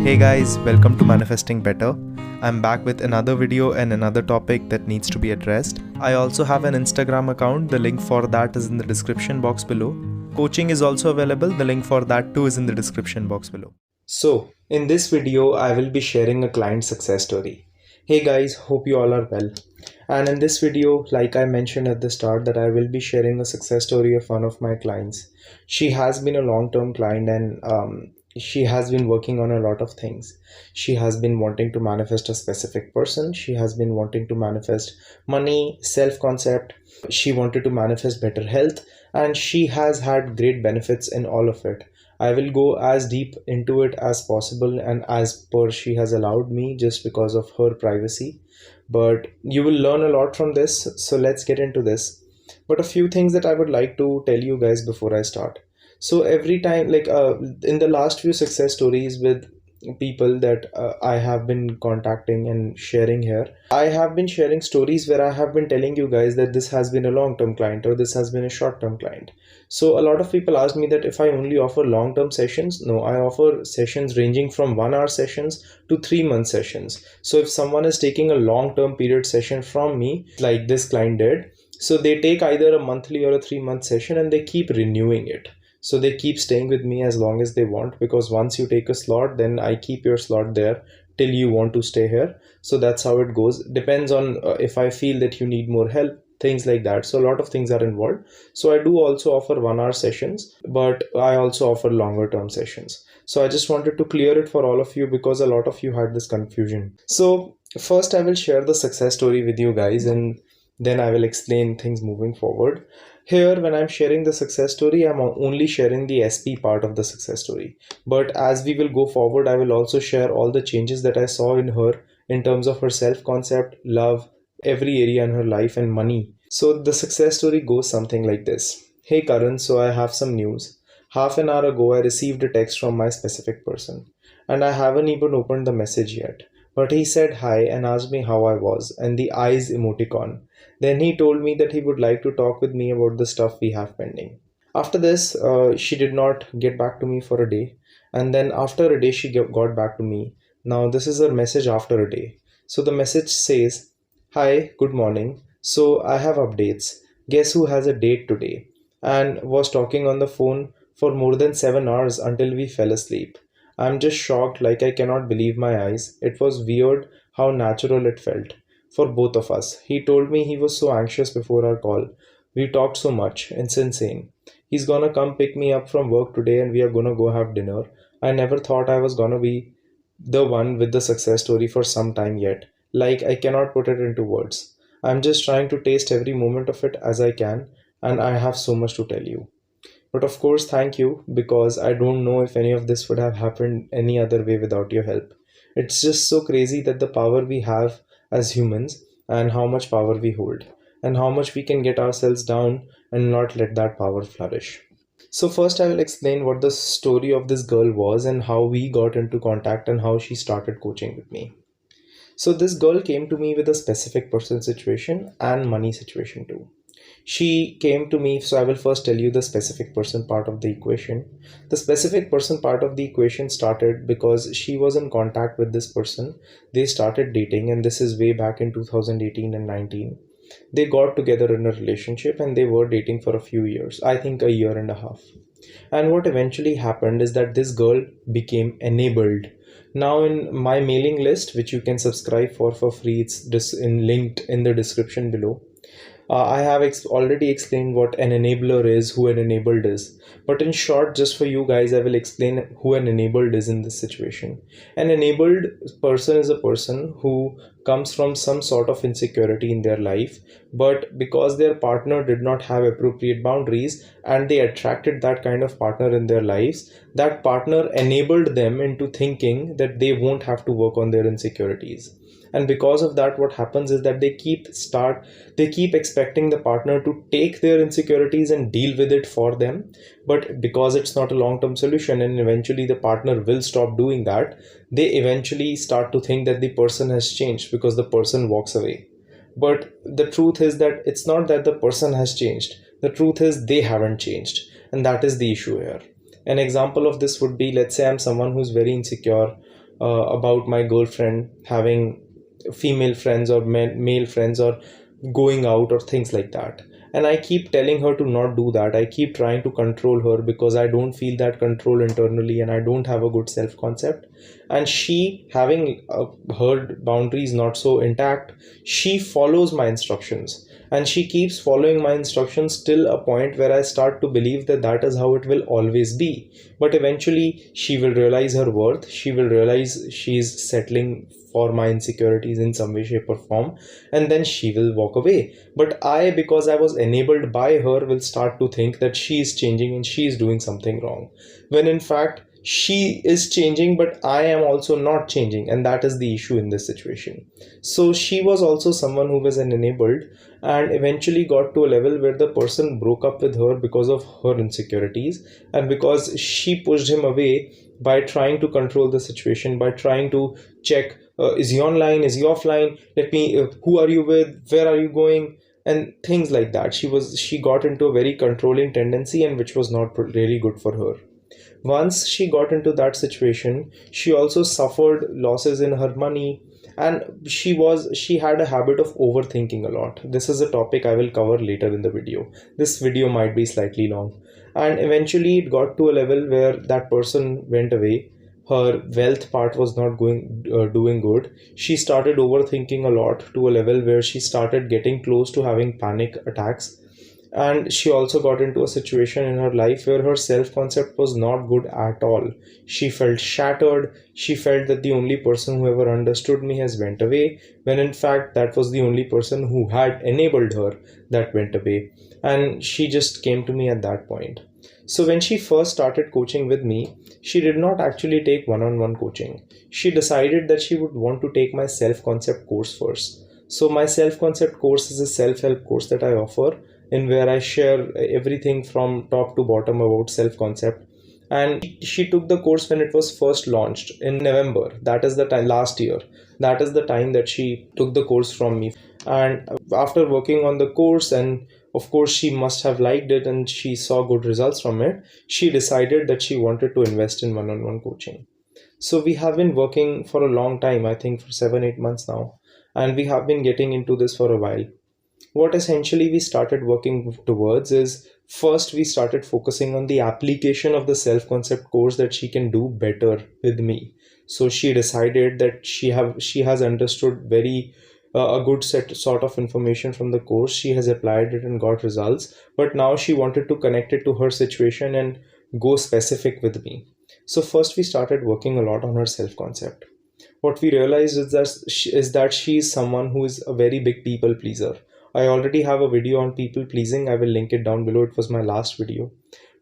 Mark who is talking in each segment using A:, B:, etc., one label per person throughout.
A: Hey guys, welcome to Manifesting Better. I'm back with another video and another topic that needs to be addressed. I also have an Instagram account, the link for that is in the description box below. Coaching is also available, the link for that too is in the description box below. So, in this video, I will be sharing a client success story. Hey guys, hope you all are well. And in this video, like I mentioned at the start, that I will be sharing a success story of one of my clients. She has been a long-term client and she has been working on a lot of things. She has been wanting to manifest a specific person. She has been wanting to manifest money, self-concept. She wanted to manifest better health, and she has had great benefits in all of it. I will go as deep into it as possible and as per she has allowed me, just because of her privacy. But you will learn a lot from this, so let's get into this. But a few things that I would like to tell you guys before I start. So every time, in the last few success stories with people that I have been contacting and sharing here, I have been sharing stories where I have been telling you guys that this has been a long-term client or this has been a short-term client. So a lot of people ask me that if I only offer long-term sessions. No, I offer sessions ranging from 1 hour sessions to 3 month sessions. So if someone is taking a long-term period session from me, like this client did, so they take either a monthly or a 3 month session and they keep renewing it. So they keep staying with me as long as they want, because once you take a slot, then I keep your slot there till you want to stay here. So that's how it goes. Depends on if I feel that you need more help, things like that. So a lot of things are involved. So I do also offer 1 hour sessions, but I also offer longer term sessions. So I just wanted to clear it for all of you because a lot of you had this confusion. So first I will share the success story with you guys, and then I will explain things moving forward. Here, when I'm sharing the success story, I'm only sharing the SP part of the success story. But as we will go forward, I will also share all the changes that I saw in her in terms of her self-concept, love, every area in her life, and money. So the success story goes something like this. Hey Karan, so I have some news. Half an hour ago, I received a text from my specific person, and I haven't even opened the message yet. But he said hi and asked me how I was, and the eyes emoticon. Then he told me that he would like to talk with me about the stuff we have pending. After this, she did not get back to me for a day. And then after a day, she got back to me. Now, this is her message after a day. So the message says, hi, good morning. So I have updates. Guess who has a date today? And was talking on the phone for more than 7 hours until we fell asleep. I'm just shocked, like I cannot believe my eyes. It was weird how natural it felt for both of us. He told me he was so anxious before our call. We talked so much, it's insane. He's gonna come pick me up from work today and we are gonna go have dinner. I never thought I was gonna be the one with the success story for some time yet. Like, I cannot put it into words. I'm just trying to taste every moment of it as I can, and I have so much to tell you. But of course, thank you, because I don't know if any of this would have happened any other way without your help. It's just so crazy that the power we have as humans, and how much power we hold, and how much we can get ourselves down and not let that power flourish. So, first, I will explain what the story of this girl was and how we got into contact and how she started coaching with me. So, this girl came to me with a specific personal situation and money situation too. She came to me, so I will first tell you the specific person part of the equation. The specific person part of the equation started because she was in contact with this person. They started dating, and this is way back in 2018 and 19. They got together in a relationship and they were dating for a few years, I think a year and a half. And what eventually happened is that this girl became enabled. Now, in my mailing list, which you can subscribe for free, it's linked in the description below. I have already explained what an enabler is, who an enabled is. But in short, just for you guys, I will explain who an enabled is in this situation. An enabled person is a person who comes from some sort of insecurity in their life, but because their partner did not have appropriate boundaries and they attracted that kind of partner in their lives, that partner enabled them into thinking that they won't have to work on their insecurities. And because of that, what happens is that they keep expecting the partner to take their insecurities and deal with it for them. But because it's not a long-term solution and eventually the partner will stop doing that, they eventually start to think that the person has changed because the person walks away. But the truth is that it's not that the person has changed. The truth is they haven't changed, and that is the issue here. An example of this would be, let's say I'm someone who's very insecure about my girlfriend having female friends or male friends or going out or things like that. And I keep telling her to not do that. I keep trying to control her because I don't feel that control internally and I don't have a good self concept. And she, having her boundaries not so intact, she follows my instructions, and she keeps following my instructions till a point where I start to believe that that is how it will always be. But eventually she will realize her worth, she will realize she's settling for my insecurities in some way, shape or form, and then she will walk away. But I, because I was enabled by her, will start to think that she is changing and she is doing something wrong, when in fact she is changing, but I am also not changing, and that is the issue in this situation. So she was also someone who was an enabled, and eventually got to a level where the person broke up with her because of her insecurities, and because she pushed him away by trying to control the situation, by trying to check, is he online, is he offline, let me who are you with, where are you going, and things like that. She got into a very controlling tendency, and which was not really good for her. Once she got into that situation, she also suffered losses in her money, and she had a habit of overthinking a lot. This is a topic I will cover later in the video. This video might be slightly long. And eventually it got to a level where that person went away. Her wealth part was not going doing good. She started overthinking a lot to a level where she started getting close to having panic attacks. And she also got into a situation in her life where her self concept was not good at all. She felt shattered. She felt that the only person who ever understood me has went away, when in fact that was the only person who had enabled her that went away. And she just came to me at that point. So when she first started coaching with me, she did not actually take one-on-one coaching. She decided that she would want to take my self concept course first. So my self concept course is a self help course that I offer, in where I share everything from top to bottom about self concept. And she took the course when it was first launched in November. That is the time last year. That is the time that she took the course from me. And after working on the course, and of course she must have liked it and she saw good results from it, she decided that she wanted to invest in one-on-one coaching. So we have been working for a long time, I think for 7-8 months now, and we have been getting into this for a while. What essentially we started working towards is, first we started focusing on the application of the self concept course that she can do better with me. So she decided that she has understood very a good sort of information from the course. She has applied it and got results, but now she wanted to connect it to her situation and go specific with me. So first we started working a lot on her self concept. What we realized is that she is someone who is a very big people pleaser. I already have a video on people pleasing. I will link it down below. It was my last video.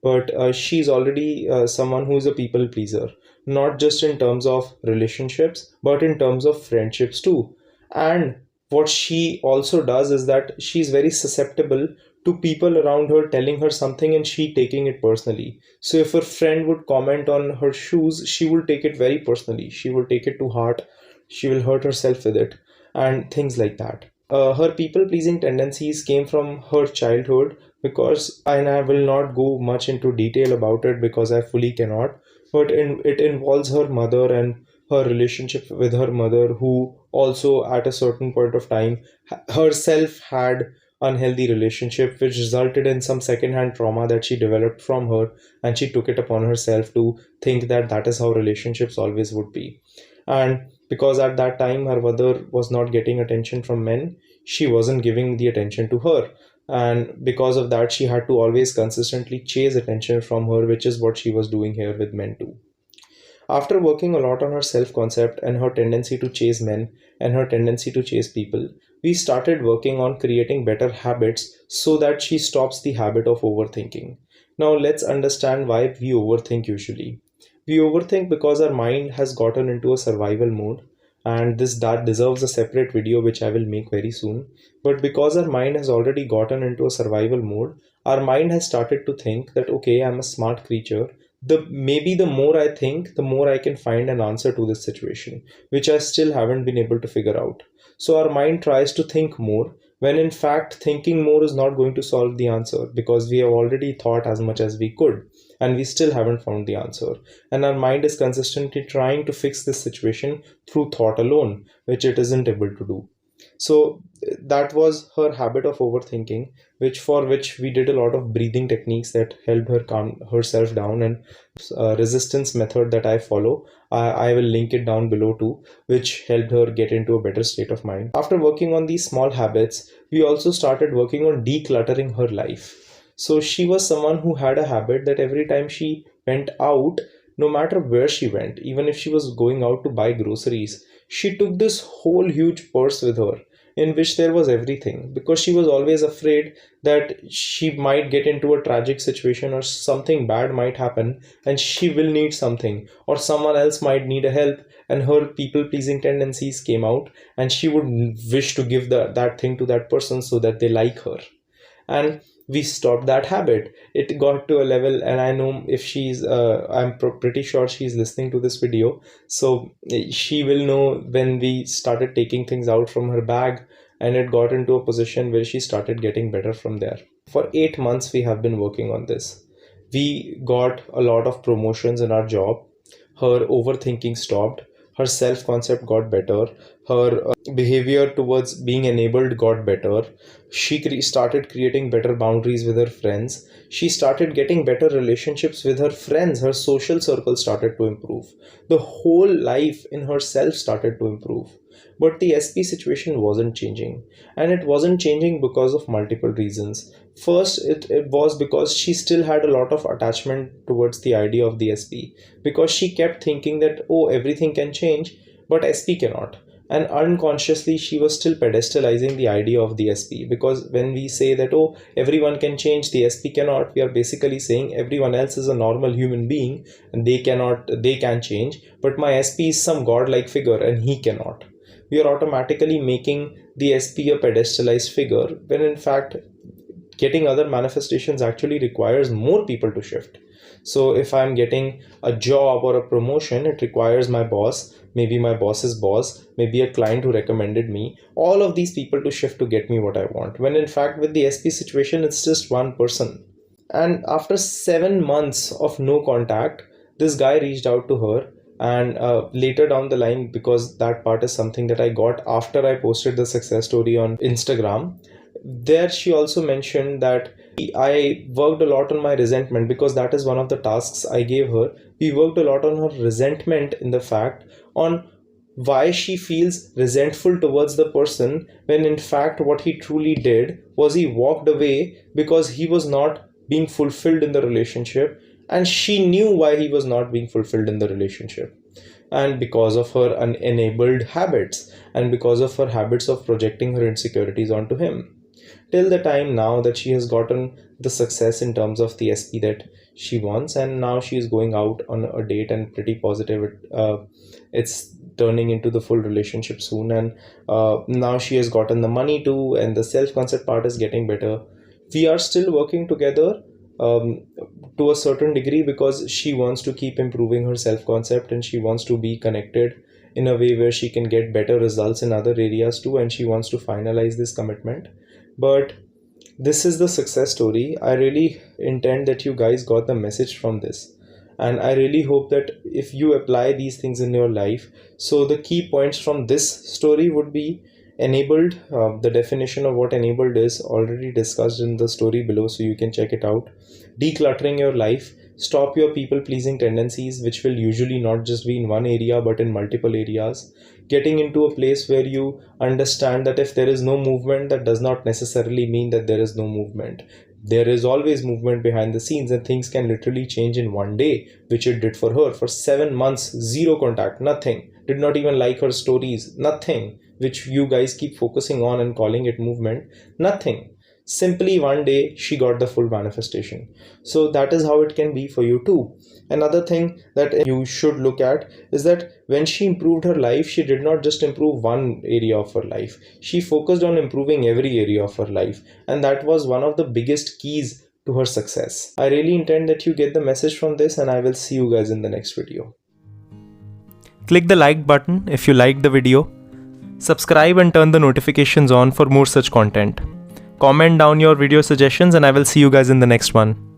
A: But she's already someone who is a people pleaser, not just in terms of relationships, but in terms of friendships too. And what she also does is that she's very susceptible to people around her telling her something and she taking it personally. So if her friend would comment on her shoes, she will take it very personally. She will take it to heart. She will hurt herself with it and things like that. Her people pleasing tendencies came from her childhood, because, and I will not go much into detail about it because I fully cannot, but it involves her mother and her relationship with her mother, who also at a certain point of time herself had unhealthy relationship, which resulted in some secondhand trauma that she developed from her, and she took it upon herself to think that that is how relationships always would be. And because at that time her mother was not getting attention from men, she wasn't giving the attention to her, and because of that she had to always consistently chase attention from her, which is what she was doing here with men too. After working a lot on her self concept and her tendency to chase men and her tendency to chase people, we started working on creating better habits so that she stops the habit of overthinking. Now, let's understand why we overthink usually. We overthink because our mind has gotten into a survival mode, and that deserves a separate video which I will make very soon. But because our mind has already gotten into a survival mode, our mind has started to think that okay, I'm a smart creature. The more I think, the more I can find an answer to this situation, which I still haven't been able to figure out. So our mind tries to think more, when in fact thinking more is not going to solve the answer, because we have already thought as much as we could. and we still haven't found the answer. And our mind is consistently trying to fix this situation through thought alone, which it isn't able to do. So that was her habit of overthinking, which we did a lot of breathing techniques that helped her calm herself down, and resistance method that I follow. I will link it down below too, which helped her get into a better state of mind. After working on these small habits, we also started working on decluttering her life. So she was someone who had a habit that every time she went out, no matter where she went, even if she was going out to buy groceries, she took this whole huge purse with her in which there was everything, because she was always afraid that she might get into a tragic situation or something bad might happen and she will need something, or someone else might need a help, and her people pleasing tendencies came out and she would wish to give that thing to that person so that they like her. And we stopped that habit. It got to a level, and I know if she's I'm pretty sure she's listening to this video, so she will know when we started taking things out from her bag, and it got into a position where she started getting better from there. For 8 months we have been working on this. We got a lot of promotions in our job. Her overthinking stopped. Her self-concept got better. Her behavior towards being enabled got better. She started creating better boundaries with her friends. She started getting better relationships with her friends. Her social circle started to improve. The whole life in herself started to improve. But the SP situation wasn't changing. And it wasn't changing because of multiple reasons. First, it was because she still had a lot of attachment towards the idea of the SP. Because she kept thinking that, oh, everything can change, but SP cannot. And unconsciously, she was still pedestalizing the idea of the SP. Because when we say that, oh, everyone can change, the SP cannot, we are basically saying everyone else is a normal human being and they can change. But my SP is some godlike figure and he cannot. We are automatically making the SP a pedestalized figure, when in fact getting other manifestations actually requires more people to shift. So if I'm getting a job or a promotion, it requires my boss, maybe my boss's boss, maybe a client who recommended me, all of these people to shift to get me what I want. When in fact with the SP situation, it's just one person. And after 7 months of no contact, this guy reached out to her. And later down the line, because that part is something that I got after I posted the success story on Instagram, there she also mentioned that I worked a lot on my resentment, because that is one of the tasks I gave her. We worked a lot on her resentment, in the fact on why she feels resentful towards the person, when in fact what he truly did was he walked away because he was not being fulfilled in the relationship, and she knew why he was not being fulfilled in the relationship. And because of her unenabled habits, and because of her habits of projecting her insecurities onto him, till the time now that she has gotten the success in terms of the SP that she wants, and now she is going out on a date and pretty positive it's turning into the full relationship soon, and now she has gotten the money too, and the self-concept part is getting better. We are still working together to a certain degree, because she wants to keep improving her self-concept, and she wants to be connected in a way where she can get better results in other areas too, and she wants to finalize this commitment. But this is the success story. I really intend that you guys got the message from this, and I really hope that if you apply these things in your life. So the key points from this story would be: enabled. The definition of what enabled is already discussed in the story below, so you can check it out. Decluttering your life. Stop your people pleasing tendencies, which will usually not just be in one area but in multiple areas. Getting into a place where you understand that if there is no movement, that does not necessarily mean that there is no movement. There is always movement behind the scenes, and things can literally change in one day, which it did for her. For 7 months, zero contact, nothing. Did not even like her stories, nothing, which you guys keep focusing on and calling it movement, nothing. Simply one day she got the full manifestation. So that is how it can be for you too. Another thing that you should look at is that when she improved her life, she did not just improve one area of her life. She focused on improving every area of her life, and that was one of the biggest keys to her success. I really intend that you get the message from this, and I will see you guys in the next video. Click the like button if you liked the video. Subscribe and turn the notifications on for more such content. Comment down your video suggestions, and I will see you guys in the next one.